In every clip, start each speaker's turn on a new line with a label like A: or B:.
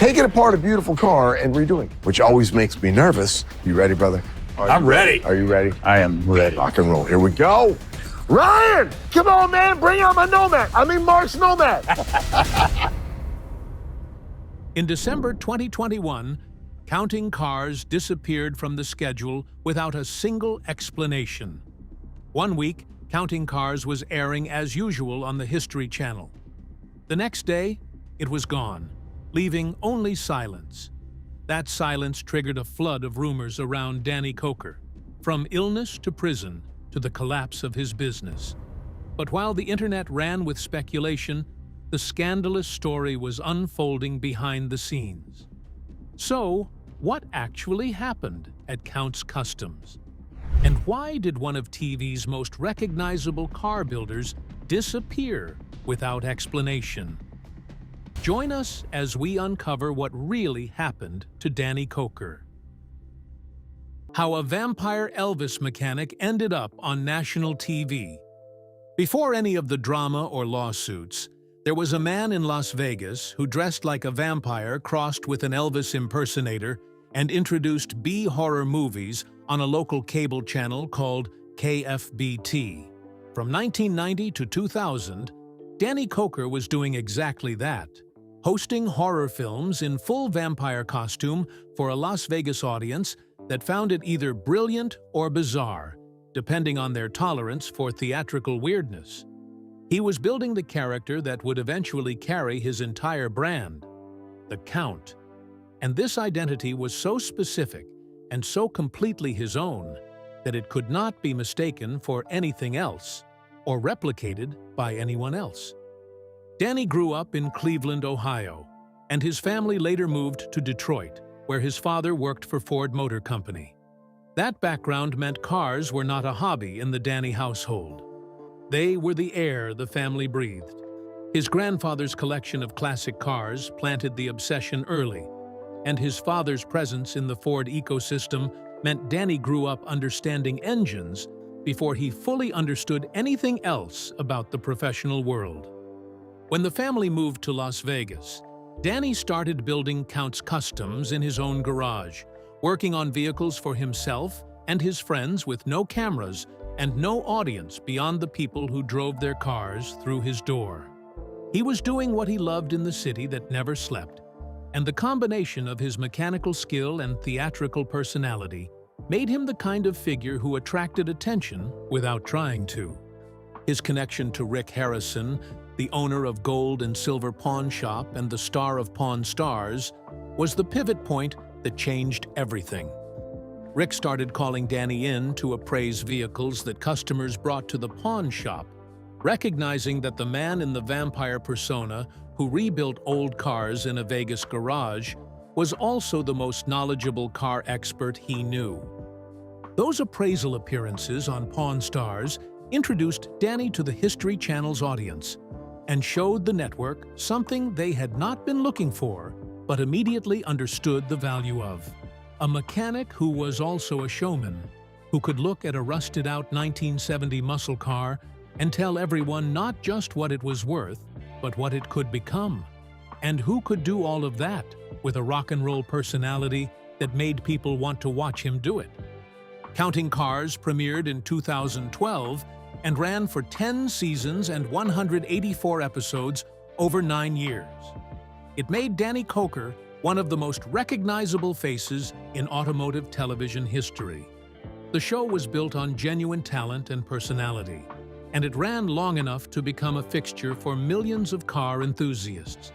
A: taking apart a beautiful car and redoing it, which always makes me nervous. You ready, brother?
B: I'm ready.
A: Are you ready?
B: I am ready.
A: Rock and roll. Here we go. Ryan, come on, man. Bring out my Nomad. Mark's Nomad.
C: In December 2021, Counting Cars disappeared from the schedule without a single explanation. One week, Counting Cars was airing as usual on the History Channel. The next day, it was gone, leaving only silence. That silence triggered a flood of rumors around Danny Koker, from illness to prison to the collapse of his business. But while the internet ran with speculation, the scandalous story was unfolding behind the scenes. So, what actually happened at Count's Kustoms? And why did one of TV's most recognizable car builders disappear without explanation? Join us as we uncover what really happened to Danny Koker. How a vampire Elvis mechanic ended up on national TV. Before any of the drama or lawsuits, there was a man in Las Vegas who dressed like a vampire crossed with an Elvis impersonator and introduced B-horror movies on a local cable channel called KFBT. From 1990 to 2000, Danny Koker was doing exactly that, hosting horror films in full vampire costume for a Las Vegas audience that found it either brilliant or bizarre, depending on their tolerance for theatrical weirdness. He was building the character that would eventually carry his entire brand, the Count. And this identity was so specific and so completely his own that it could not be mistaken for anything else or replicated by anyone else. Danny grew up in Cleveland, Ohio, and his family later moved to Detroit, where his father worked for Ford Motor Company. That background meant cars were not a hobby in the Danny household. They were the air the family breathed. His grandfather's collection of classic cars planted the obsession early, and his father's presence in the Ford ecosystem meant Danny grew up understanding engines before he fully understood anything else about the professional world. When the family moved to Las Vegas, Danny started building Count's Kustoms in his own garage, working on vehicles for himself and his friends with no cameras and no audience beyond the people who drove their cars through his door. He was doing what he loved in the city that never slept, and the combination of his mechanical skill and theatrical personality made him the kind of figure who attracted attention without trying to. His connection to Rick Harrison, the owner of Gold and Silver Pawn Shop and the star of Pawn Stars, was the pivot point that changed everything. Rick started calling Danny in to appraise vehicles that customers brought to the pawn shop, recognizing that the man in the vampire persona who rebuilt old cars in a Vegas garage was also the most knowledgeable car expert he knew. Those appraisal appearances on Pawn Stars introduced Danny to the History Channel's audience and showed the network something they had not been looking for, but immediately understood the value of. A mechanic who was also a showman, who could look at a rusted-out 1970 muscle car and tell everyone not just what it was worth, but what it could become. And who could do all of that with a rock and roll personality that made people want to watch him do it. Counting Cars premiered in 2012 and ran for 10 seasons and 184 episodes over 9 years. It made Danny Koker one of the most recognizable faces in automotive television history. The show was built on genuine talent and personality, and it ran long enough to become a fixture for millions of car enthusiasts.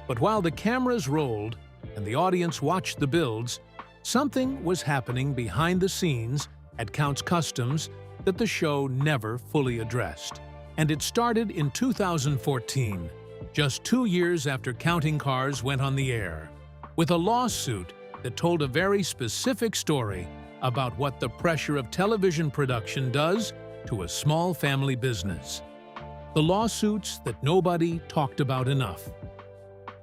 C: But while the cameras rolled and the audience watched the builds, something was happening behind the scenes at Count's Kustoms that the show never fully addressed. And it started in 2014, just 2 years after Counting Cars went on the air, with a lawsuit that told a very specific story about what the pressure of television production does to a small family business. The lawsuits that nobody talked about enough.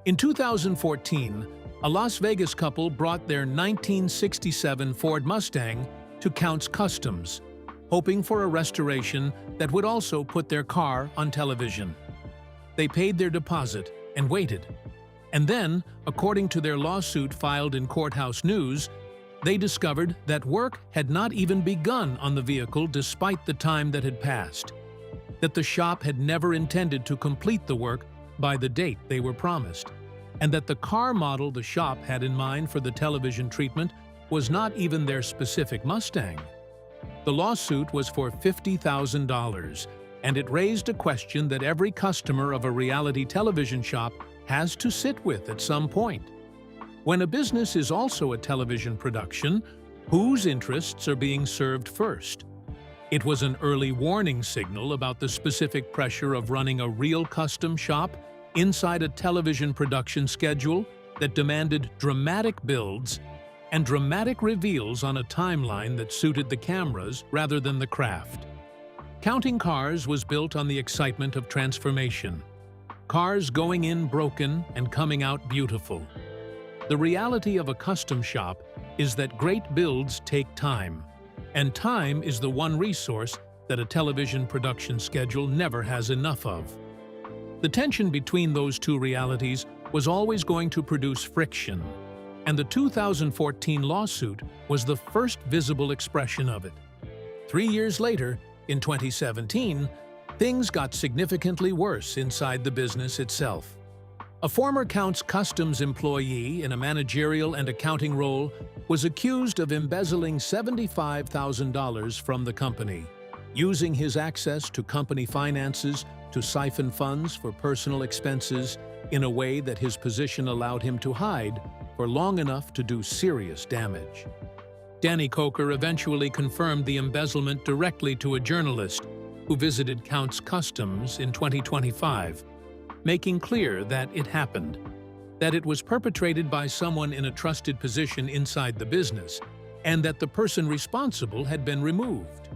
C: In 2014, a Las Vegas couple brought their 1967 Ford Mustang to Count's Kustoms, hoping for a restoration that would also put their car on television. They paid their deposit and waited. And then, according to their lawsuit filed in Courthouse News, they discovered that work had not even begun on the vehicle despite the time that had passed, that the shop had never intended to complete the work by the date they were promised, and that the car model the shop had in mind for the television treatment was not even their specific Mustang. The lawsuit was for $50,000, and it raised a question that every customer of a reality television shop has to sit with at some point. When a business is also a television production, whose interests are being served first? It was an early warning signal about the specific pressure of running a real custom shop inside a television production schedule that demanded dramatic builds and dramatic reveals on a timeline that suited the cameras rather than the craft. Counting Cars was built on the excitement of transformation. Cars going in broken and coming out beautiful. The reality of a custom shop is that great builds take time, and time is the one resource that a television production schedule never has enough of. The tension between those two realities was always going to produce friction, and the 2014 lawsuit was the first visible expression of it. 3 years later, in 2017, things got significantly worse inside the business itself. A former Counts Kustoms employee in a managerial and accounting role was accused of embezzling $75,000 from the company, using his access to company finances to siphon funds for personal expenses in a way that his position allowed him to hide for long enough to do serious damage. Danny Koker eventually confirmed the embezzlement directly to a journalist who visited Counts Kustoms in 2025, making clear that it happened, that it was perpetrated by someone in a trusted position inside the business, and that the person responsible had been removed.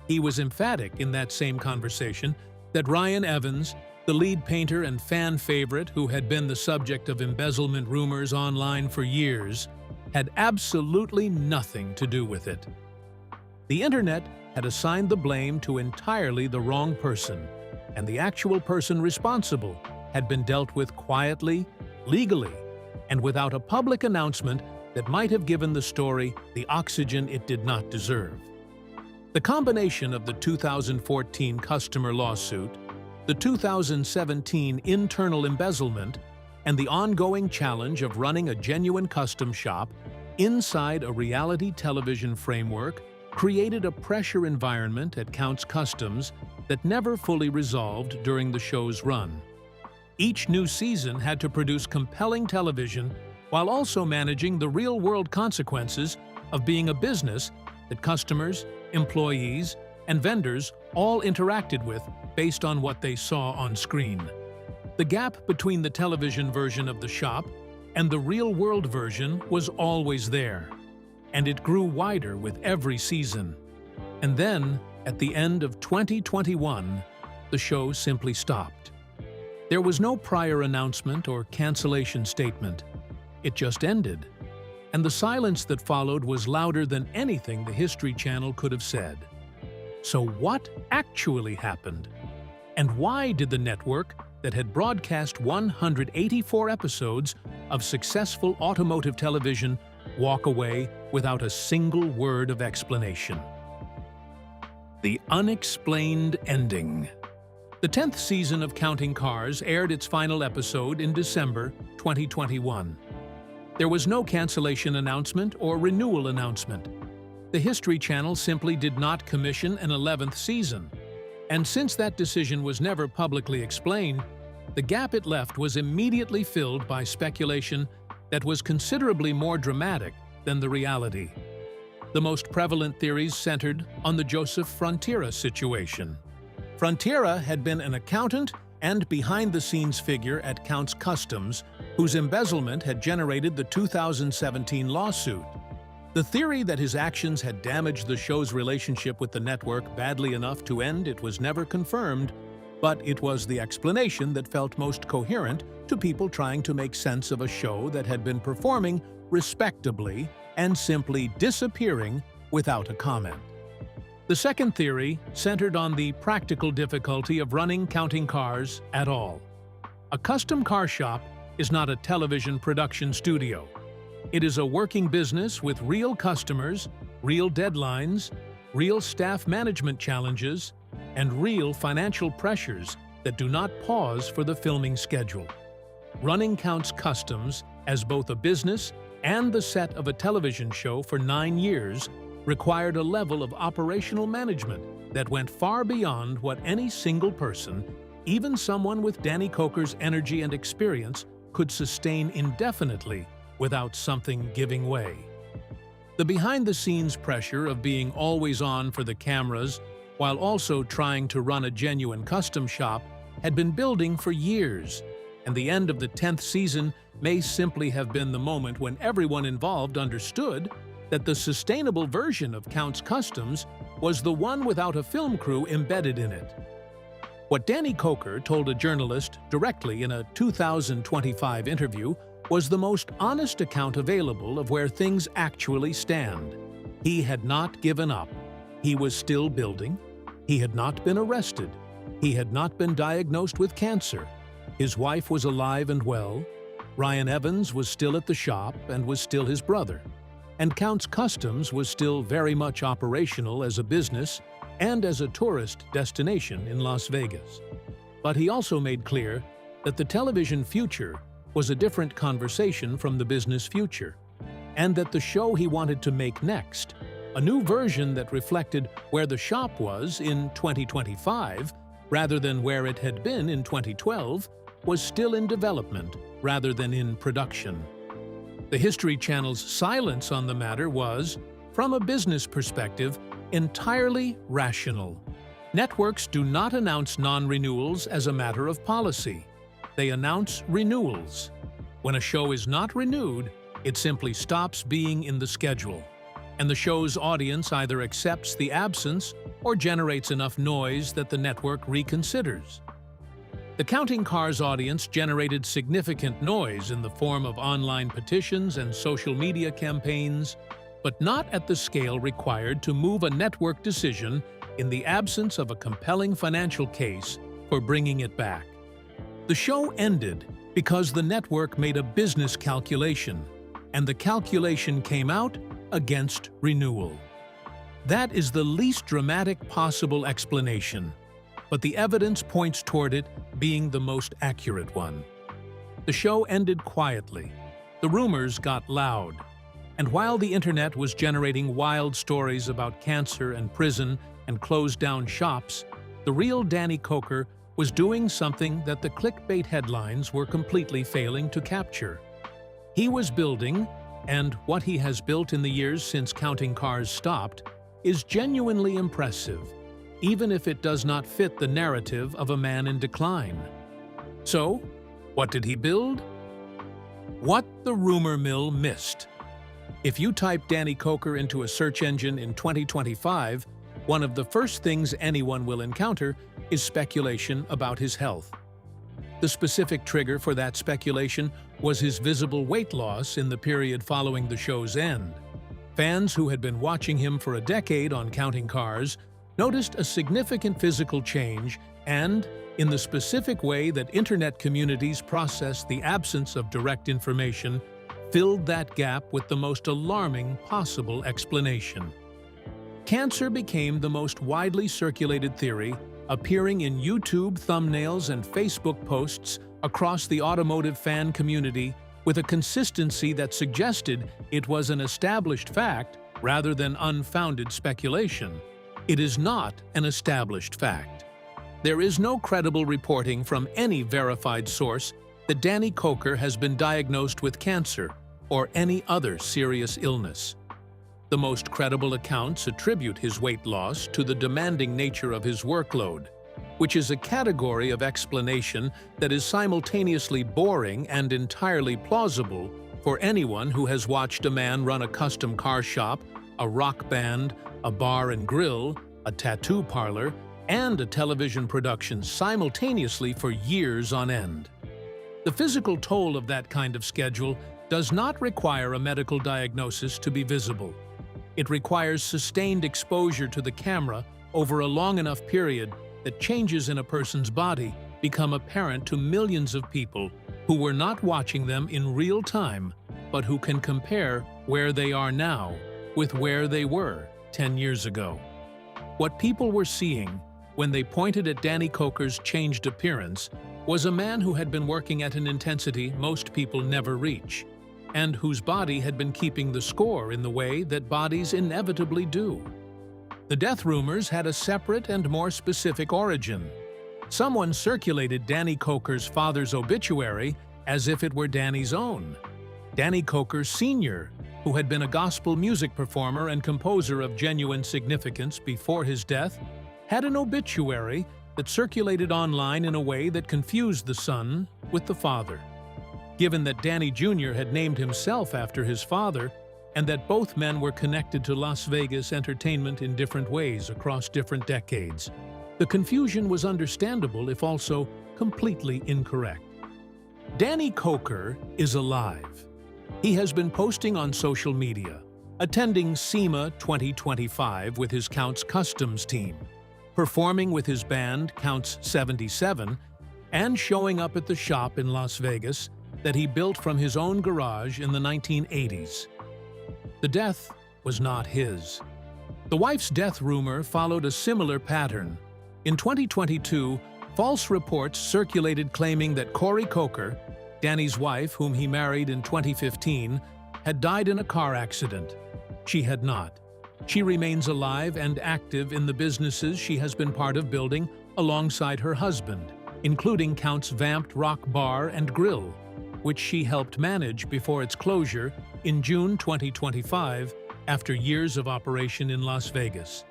C: He was emphatic in that same conversation that Ryan Evans, the lead painter and fan favorite who had been the subject of embezzlement rumors online for years, had absolutely nothing to do with it. The internet had assigned the blame to entirely the wrong person, and the actual person responsible had been dealt with quietly, legally, and without a public announcement that might have given the story the oxygen it did not deserve. The combination of the 2014 customer lawsuit, the 2017 internal embezzlement, and the ongoing challenge of running a genuine custom shop inside a reality television framework created a pressure environment at Counts Kustoms that never fully resolved during the show's run. Each new season had to produce compelling television while also managing the real-world consequences of being a business that customers, employees, and vendors all interacted with based on what they saw on screen. The gap between the television version of the shop and the real-world version was always there, and it grew wider with every season. And then, at the end of 2021, the show simply stopped. There was no prior announcement or cancellation statement. It just ended. And the silence that followed was louder than anything the History Channel could have said. So what actually happened? And why did the network that had broadcast 184 episodes of successful automotive television walk away without a single word of explanation? The unexplained ending. The 10th season of Counting Cars aired its final episode in December 2021. There was no cancellation announcement or renewal announcement. The History Channel simply did not commission an 11th season. And since that decision was never publicly explained, the gap it left was immediately filled by speculation that was considerably more dramatic than the reality. The most prevalent theories centered on the Joseph Frontiera situation. Frontiera had been an accountant and behind-the-scenes figure at Counts Kustoms, whose embezzlement had generated the 2017 lawsuit. The theory that his actions had damaged the show's relationship with the network badly enough to end it was never confirmed, but it was the explanation that felt most coherent to people trying to make sense of a show that had been performing respectably and simply disappearing without a comment. The second theory centered on the practical difficulty of running Counting Cars at all. A custom car shop is not a television production studio. It is a working business with real customers, real deadlines, real staff management challenges, and real financial pressures that do not pause for the filming schedule. Running Counts Kustoms as both a business and the set of a television show for 9 years required a level of operational management that went far beyond what any single person, even someone with Danny Koker's energy and experience, could sustain indefinitely without something giving way. The behind-the-scenes pressure of being always on for the cameras while also trying to run a genuine custom shop had been building for years, and the end of the 10th season may simply have been the moment when everyone involved understood that the sustainable version of Counts Kustoms was the one without a film crew embedded in it. What Danny Koker told a journalist directly in a 2025 interview was the most honest account available of where things actually stand. He had not given up. He was still building. He had not been arrested. He had not been diagnosed with cancer. His wife was alive and well. Ryan Evans was still at the shop and was still his brother. And Counts Kustoms was still very much operational as a business and as a tourist destination in Las Vegas. But he also made clear that the television future was a different conversation from the business future, and that the show he wanted to make next, a new version that reflected where the shop was in 2025 rather than where it had been in 2012, was still in development rather than in production. The History Channel's silence on the matter was, from a business perspective, entirely rational. Networks do not announce non-renewals as a matter of policy. They announce renewals. When a show is not renewed, it simply stops being in the schedule, and the show's audience either accepts the absence or generates enough noise that the network reconsiders. The Counting Cars audience generated significant noise in the form of online petitions and social media campaigns, but not at the scale required to move a network decision in the absence of a compelling financial case for bringing it back. The show ended because the network made a business calculation, and the calculation came out against renewal. That is the least dramatic possible explanation, but the evidence points toward it being the most accurate one. The show ended quietly. The rumors got loud. And while the internet was generating wild stories about cancer and prison and closed-down shops, the real Danny Koker was doing something that the clickbait headlines were completely failing to capture. He was building, and what he has built in the years since Counting Cars stopped is genuinely impressive, even if it does not fit the narrative of a man in decline. So, what did he build? What the rumor mill missed. If you type Danny Koker into a search engine in 2025, one of the first things anyone will encounter is speculation about his health. The specific trigger for that speculation was his visible weight loss in the period following the show's end. Fans who had been watching him for a decade on Counting Cars noticed a significant physical change and, in the specific way that internet communities process the absence of direct information, filled that gap with the most alarming possible explanation. Cancer became the most widely circulated theory, appearing in YouTube thumbnails and Facebook posts across the automotive fan community with a consistency that suggested it was an established fact rather than unfounded speculation. It is not an established fact. There is no credible reporting from any verified source that Danny Koker has been diagnosed with cancer or any other serious illness. The most credible accounts attribute his weight loss to the demanding nature of his workload, which is a category of explanation that is simultaneously boring and entirely plausible for anyone who has watched a man run a custom car shop, a rock band, a bar and grill, a tattoo parlor, and a television production simultaneously for years on end. The physical toll of that kind of schedule does not require a medical diagnosis to be visible. It requires sustained exposure to the camera over a long enough period that changes in a person's body become apparent to millions of people who were not watching them in real time, but who can compare where they are now with where they were 10 years ago. What people were seeing when they pointed at Danny Koker's changed appearance was a man who had been working at an intensity most people never reach, and whose body had been keeping the score in the way that bodies inevitably do. The death rumors had a separate and more specific origin. Someone circulated Danny Koker's father's obituary as if it were Danny's own. Danny Koker Sr., who had been a gospel music performer and composer of genuine significance before his death, had an obituary that circulated online in a way that confused the son with the father. Given that Danny Jr. had named himself after his father, and that both men were connected to Las Vegas entertainment in different ways across different decades, the confusion was understandable if also completely incorrect. Danny Koker is alive. He has been posting on social media, attending SEMA 2025 with his Counts Kustoms team, performing with his band Counts 77, and showing up at the shop in Las Vegas that he built from his own garage in the 1980s. The death was not his. The wife's death rumor followed a similar pattern. In 2022, false reports circulated claiming that Cory Koker, Danny's wife, whom he married in 2015, had died in a car accident. She had not. She remains alive and active in the businesses she has been part of building alongside her husband, including Counts Vamped Rock Bar and Grill, which she helped manage before its closure in June 2025 after years of operation in Las Vegas.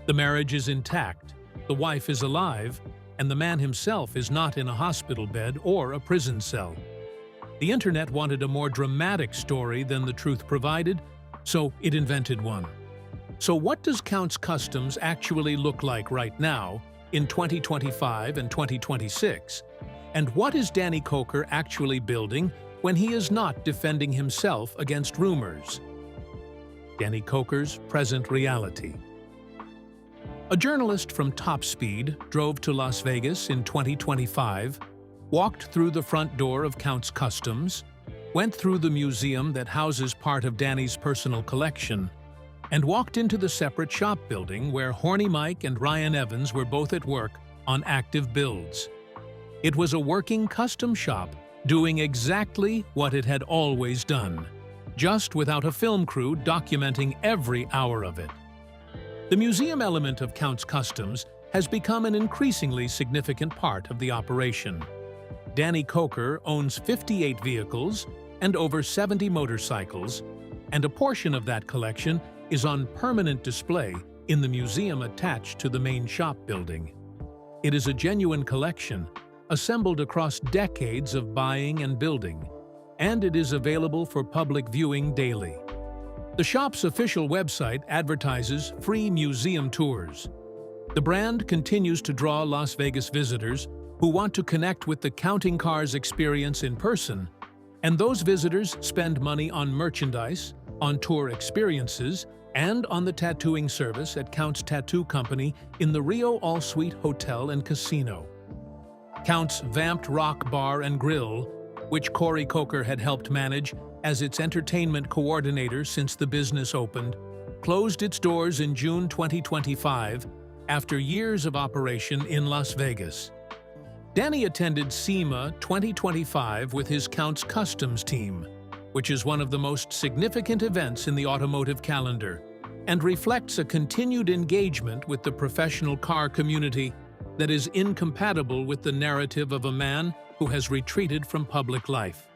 C: The marriage is intact, the wife is alive, and the man himself is not in a hospital bed or a prison cell. The internet wanted a more dramatic story than the truth provided, so it invented one. So what does Counts Kustoms actually look like right now in 2025 and 2026? And what is Danny Koker actually building when he is not defending himself against rumors? Danny Koker's present reality. A journalist from Top Speed drove to Las Vegas in 2025, walked through the front door of Counts Kustoms, went through the museum that houses part of Danny's personal collection, and walked into the separate shop building where Horny Mike and Ryan Evans were both at work on active builds. It was a working custom shop doing exactly what it had always done, just without a film crew documenting every hour of it. The museum element of Counts Kustoms has become an increasingly significant part of the operation. Danny Koker owns 58 vehicles and over 70 motorcycles, and a portion of that collection is on permanent display in the museum attached to the main shop building. It is a genuine collection, assembled across decades of buying and building, and it is available for public viewing daily. The shop's official website advertises free museum tours. The brand continues to draw Las Vegas visitors who want to connect with the Counting Cars experience in person, and those visitors spend money on merchandise, on tour experiences, and on the tattooing service at Counts Tattoo Company in the Rio All-Suite Hotel and Casino. Counts Vamped Rock Bar and Grill, which Cory Koker had helped manage as its entertainment coordinator since the business opened, closed its doors in June 2025 after years of operation in Las Vegas. Danny attended SEMA 2025 with his Counts Kustoms team, which is one of the most significant events in the automotive calendar, and reflects a continued engagement with the professional car community that is incompatible with the narrative of a man who has retreated from public life.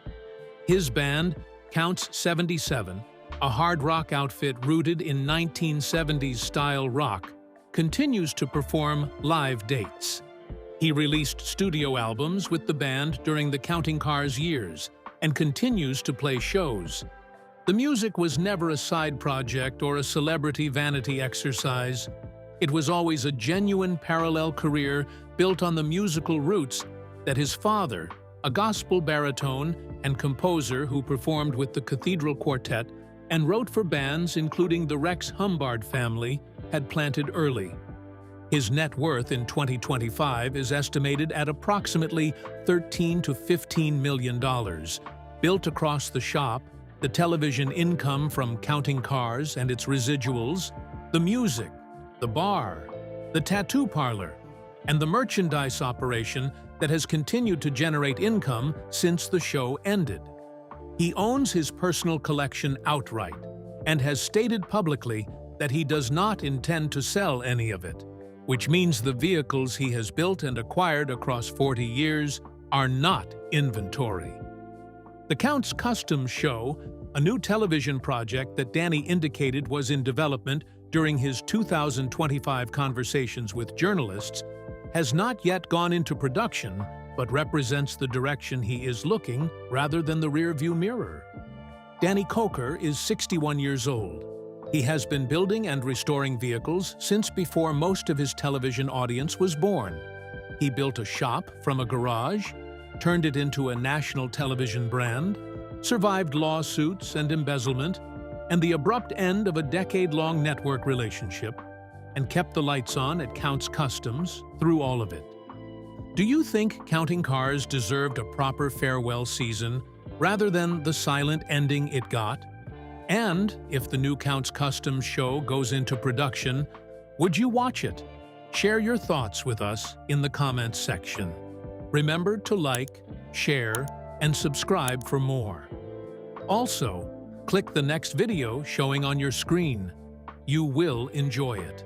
C: His band, Counts 77, a hard rock outfit rooted in 1970s-style rock, continues to perform live dates. He released studio albums with the band during the Counting Cars years and continues to play shows. The music was never a side project or a celebrity vanity exercise. It was always a genuine parallel career built on the musical roots that his father, a gospel baritone and composer who performed with the Cathedral Quartet and wrote for bands including the Rex Humbard family, had planted early. His net worth in 2025 is estimated at approximately $13 to $15 million. Built across the shop, the television income from Counting Cars and its residuals, the music, the bar, the tattoo parlor, and the merchandise operation that has continued to generate income since the show ended. He owns his personal collection outright and has stated publicly that he does not intend to sell any of it, which means the vehicles he has built and acquired across 40 years are not inventory. The Count's Customs show, a new television project that Danny indicated was in development during his 2025 conversations with journalists, has not yet gone into production, but represents the direction he is looking rather than the rearview mirror. Danny Koker is 61 years old. He has been building and restoring vehicles since before most of his television audience was born. He built a shop from a garage, turned it into a national television brand, survived lawsuits and embezzlement, and the abrupt end of a decade-long network relationship, and kept the lights on at Count's Customs through all of it. Do you think Counting Cars deserved a proper farewell season rather than the silent ending it got? And if the new Count's Customs show goes into production, would you watch it? Share your thoughts with us in the comments section. Remember to like, share, and subscribe for more. Also, click the next video showing on your screen. You will enjoy it.